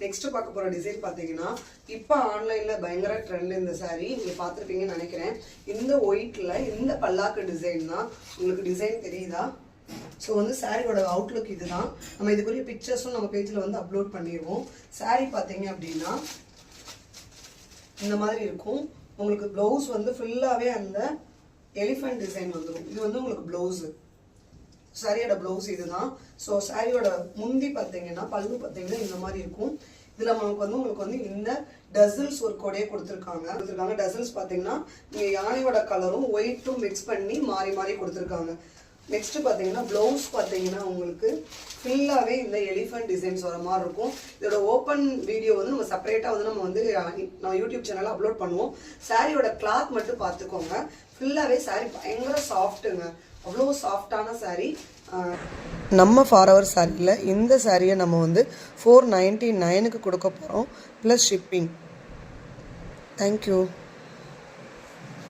Next பார்க்க போற design பாத்தீங்கன்னா இப்போ ஆன்லைன்ல பயங்கர ட்ரெண்ட் இந்த saree நீங்க பார்த்திருப்பீங்கன்னு நினைக்கிறேன். இந்த ஒயிட்ல இந்த பல்லாக்கு டிசைன் தான். உங்களுக்கு டிசைன் தெரியுதா? ஸோ வந்து சாரியோட அவுட்லுக் இதுதான். நம்ம இதுக்குரிய பிக்சர்ஸும் நம்ம பேஜில் வந்து அப்லோட் பண்ணிடுவோம். சாரீ பார்த்தீங்க அப்படின்னா இந்த மாதிரி இருக்கும். உங்களுக்கு ப்ளவுஸ் வந்து ஃபுல்லாகவே அந்த எலிஃபண்ட் டிசைன் வந்துடும். இது வந்து உங்களுக்கு ப்ளவுஸு, சாரியோட ப்ளவுஸ் இதுதான். ஸோ சாரியோட முந்தி பார்த்தீங்கன்னா பல்லு பார்த்தீங்கன்னா இந்த மாதிரி இருக்கும். இதில் நமக்கு வந்து உங்களுக்கு வந்து இந்த டசல்ஸ் ஒரு கொடையே கொடுத்துருக்காங்க. டசல்ஸ் பார்த்தீங்கன்னா நீங்கள் யானையோட கலரும் ஒயிட்டும் மிக்ஸ் பண்ணி மாறி மாறி கொடுத்துருக்காங்க. நெக்ஸ்ட் பார்த்தீங்கன்னா ப்ளவுஸ் பார்த்தீங்கன்னா உங்களுக்கு ஃபுல்லாகவே இந்த எலிஃபண்ட் டிசைன்ஸ் வர மாதிரி இருக்கும். இதோட ஓப்பன் வீடியோ வந்து நம்ம செப்பரேட்டாக வந்து நம்ம யூடியூப் சேனலில் அப்லோட் பண்ணுவோம். சாரியோட கிளாத் மட்டும் பார்த்துக்கோங்க. ஃபுல்லாகவே சாரி பயங்கர சாஃப்ட்டுங்க, அவ்வளோ சாஃப்டான சாரீ. நம்ம ஃபார்எவர் சாரியில் இந்த சாரியை நம்ம வந்து 499க்கு கொடுக்க போகிறோம் ப்ளஸ் ஷிப்பிங். தேங்க்யூ.